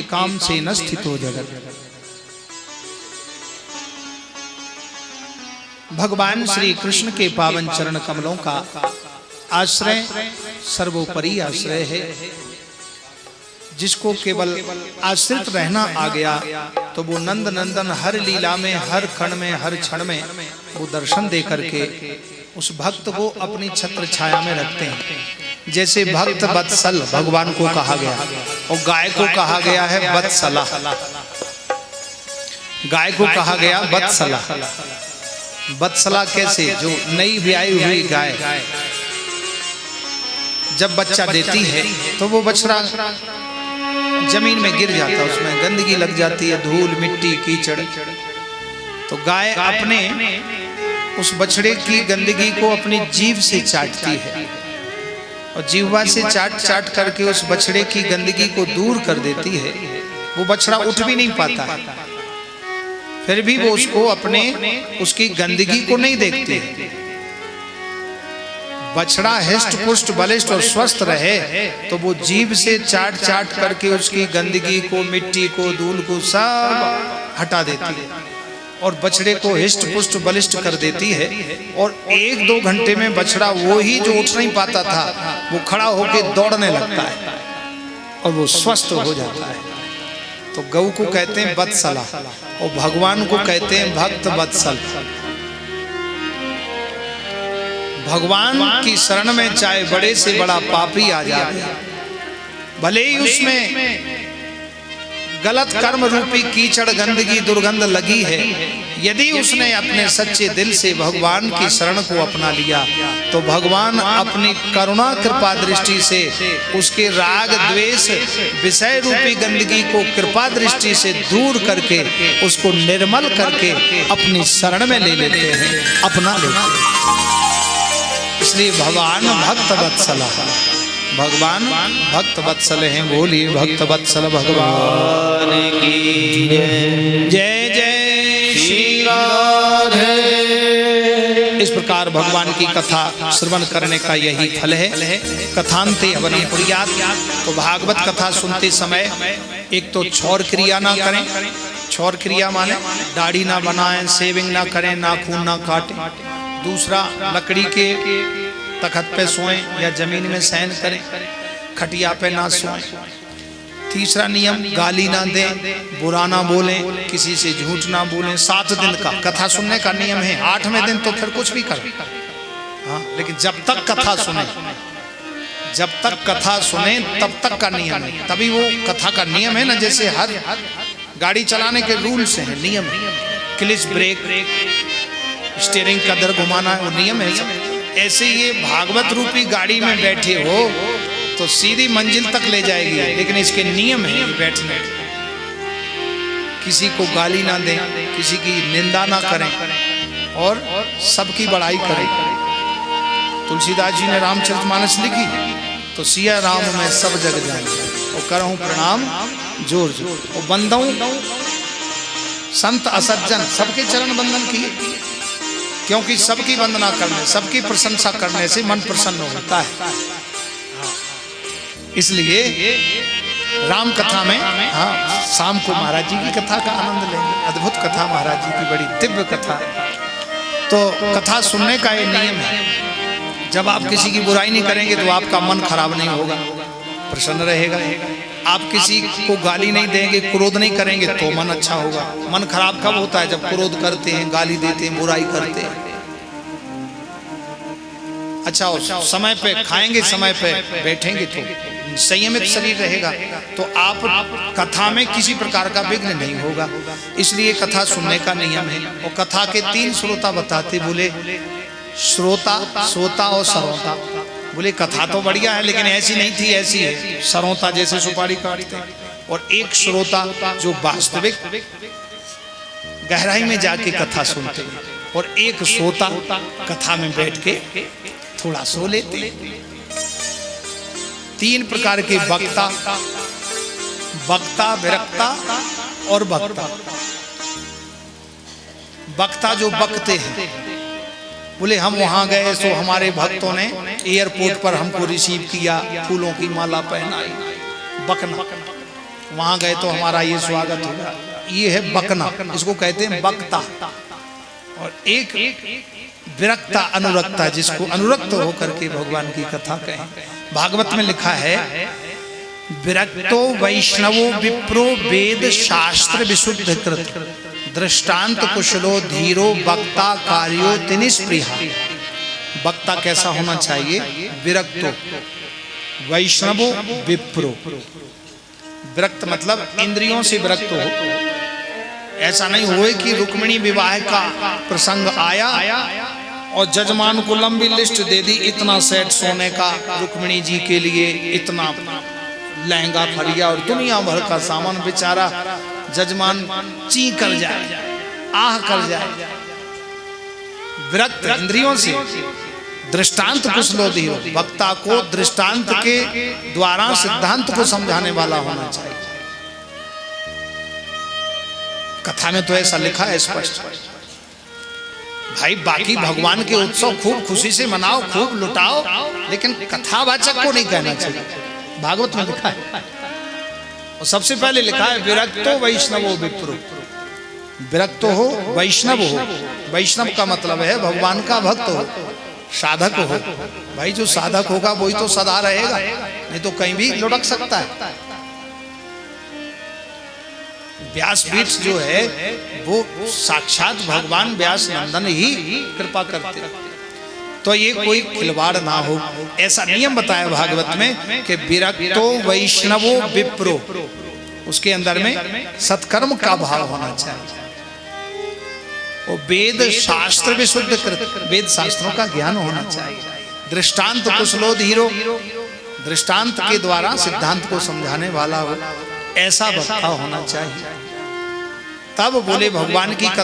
काम से न स्थितो जगत। भगवान श्री कृष्ण के पावन चरण कमलों का आश्रय सर्वोपरि आश्रय है। जिसको केवल आश्रित रहना आ गया तो वो नंद नंदन हर लीला में, हर क्षण में, हर क्षण में वो दर्शन दे करके उस भक्त को अपनी छत्र छाया में रखते हैं। जैसे भक्त वत्सल भगवान को कहा गया और गाय को कहा गया है वत्सला। गाय को कहा गया वत्सला। वत्सला कैसे? जो नई ब्याई हुई गाय जब बच्चा देती है तो वो बछड़ा जमीन में गिर जाता है, उसमें गंदगी लग जाती है, धूल मिट्टी कीचड़। तो गाय अपने उस बछड़े की गंदगी को अपनी जीभ से चाटती है और जीवा से चाट चाट करके उस बछड़े की गंदगी को दूर कर देती है। वो बछड़ा उठ भी नहीं पाता, फिर भी वो उसको अपने उसकी गंदगी को नहीं देखती। बछड़ा हिष्ट पुष्ट बलिष्ठ और स्वस्थ रहे तो वो जीभ से चाट चाट करके उसकी गंदगी को, मिट्टी को, धूल को सब हटा देती है और बछड़े को हिष्ट पुष्ट बलिष्ठ कर देती है। और 1-2 घंटे में बछड़ा वो ही जो उठ नहीं पाता था वो खड़ा होकर दौड़ने लगता है और वो स्वस्थ हो जाता है। तो गौ को कहते हैं वत्सला और भगवान को कहते हैं भक्त वत्सल। भगवान की शरण में चाहे बड़े से बड़ा पापी आ जाए, भले ही उसमें गलत कर्म रूपी कीचड़ गंदगी दुर्गंध लगी है, यदि उसने अपने सच्चे दिल से भगवान की शरण को अपना लिया तो भगवान अपनी करुणा कृपा दृष्टि से उसके राग द्वेष विषय रूपी गंदगी को कृपा दृष्टि से दूर करके उसको निर्मल करके अपनी शरण में ले लेते हैं, अपना लेते हैं। इसलिए भगवान भक्त वत्सल, भगवान भक्त वत्सल हैं। बोलिए भक्त वत्सल भगवान की जय। जय जय श्री राधे। इस प्रकार भगवान की कथा श्रवण करने का यही फल है। कथांते हवनं कुर्यात्। तो भागवत कथा सुनते समय एक तो क्षौर क्रिया ना करें। क्षौर क्रिया माने दाढ़ी ना बनाएं, शेविंग ना करें, नाखून ना काटें। दूसरा, लकड़ी के तखत पे सोएं या जमीन में शयन करें, खटिया पे ना सोएं। तीसरा नियम, गाली ना दें, बुरा ना बोलें, किसी से झूठ ना बोलें। 7 दिन का कथा सुनने का नियम है। 8वें दिन तो फिर कुछ भी करें, हाँ, लेकिन जब तक कथा सुने, जब तक कथा सुने तब तक का नियम है। तभी वो कथा का नियम है ना। जैसे हर गाड़ी चलाने के रूल्स हैं, नियम है। क्लिच ब्रेक, स्टीयरिंग का दर घुमाना है, वो नियम है सब। ऐसे ये भागवत रूपी गाड़ी में बैठे हो तो सीधी मंजिल तक ले जाएगी, लेकिन इसके नियम है बैठने। किसी को गाली ना दें, किसी की निंदा ना करें और सबकी बड़ाई करें। तुलसीदास जी ने रामचरितमानस लिखी तो सिया राम में सब जग जाए और करहूं प्रणाम जोर जोर। और बंदऊं संत असज्जन सबके चरण बंदन किए, क्योंकि सबकी वंदना करने, सबकी प्रशंसा करने से मन प्रसन्न होता है। इसलिए राम कथा में, हाँ, शाम को महाराज जी की कथा का आनंद लेंगे। अद्भुत कथा महाराज जी की, बड़ी दिव्य कथा। तो कथा सुनने का ये नियम है। जब आप किसी की बुराई नहीं करेंगे तो आपका मन खराब नहीं होगा, प्रसन्न रहेगा। आप किसी को गाली नहीं देंगे, क्रोध नहीं करेंगे तो मन अच्छा होगा। मन खराब कब होता है? जब क्रोध करते हैं, गाली देते हैं, बुराई करते हैं। अच्छा, समय पे खाएंगे, समय पे बैठेंगे तो संयमित शरीर रहेगा, तो आप कथा में किसी प्रकार का विघ्न नहीं होगा। इसलिए कथा सुनने का नियम है। और कथा के 3 श्रोता बताते, बोले श्रोता, सोता और सरोता। बोले कथा तो बढ़िया है लेकिन ऐसी नहीं थी, ऐसी है। सरोता जैसे सुपारी काटते हैं, और एक श्रोता जो वास्तविक गहराई में जाके कथा सुनते हैं, और एक श्रोता कथा में बैठ के थोड़ा सो लेते हैं। 3 प्रकार के वक्ता, वक्ता, विरक्ता और वक्ता। वक्ता जो बकते हैं, बोले हम वहां गए तो हमारे भक्तों ने एयरपोर्ट पर हमको रिसीव किया, फूलों की माला पहनाई, बकना। वहां गए तो हमारा ये स्वागत होगा। ये है बकना, इसको कहते हैं बक्ता। और एक विरक्ता अनुरक्ता, जिसको अनुरक्त होकर के भगवान की कथा कहें। भागवत में लिखा है विरक्तो वैष्णवो विप्रो वेद शास्त्र विशुद्ध कृत दृष्टांत कुशलो धीरो वक्ता कार्यो तिनिस्पृहा। वक्ता कैसा होना चाहिए? विरक्तो वैष्णवो विप्रो। विरक्त मतलब इंद्रियों से विरक्त हो। ऐसा नहीं हुए कि रुक्मिणी विवाह का प्रसंग आया और जजमान को लंबी लिस्ट दे दी, इतना सेट सोने का रुक्मिणी जी के लिए, इतना लहंगा खरीदा और दुनिया भर का सामान। बेचारा जजमान ची कर जाए, आह कर जाए। विरक्त इंद्रियों से। दृष्टांत कुशलो धीरो, वक्ता को दृष्टांत के द्वारा सिद्धांत को समझाने वाला होना चाहिए। कथा में तो ऐसा लिखा है स्पष्ट। भाई बाकी भगवान के उत्सव खूब खुशी से मनाओ, खूब लुटाओ, लेकिन कथावाचक को नहीं कहना चाहिए। भागवत में लिखा है। और सबसे पहले लिखा है विरक्तो वैष्णवो विप्रो। विरक्त हो, वैष्णव हो। वैष्णव का मतलब है भगवान का भक्त हो, साधक हो। भाई जो साधक होगा वही तो सदा रहेगा, नहीं तो कहीं भी लुढ़क सकता है। व्यासपीठ जो है वो साक्षात भगवान व्यास नंदन ही कृपा करते, तो ये कोई खिलवाड़ ना हो, ऐसा नियम बताया भागवत में कि विरक्तो वैष्णवो विप्रो। उसके अंदर में सत्कर्म का भाव होना चाहिए। और वेद शास्त्र विशुद्ध कृत, वेद शास्त्रों का ज्ञान होना चाहिए। दृष्टांत कुशलो धीरो, दृष्टांत के द्वारा सिद्धांत को समझाने वाला हो, ऐसा वक्ता होना चाहिए। तब बोले भगवान की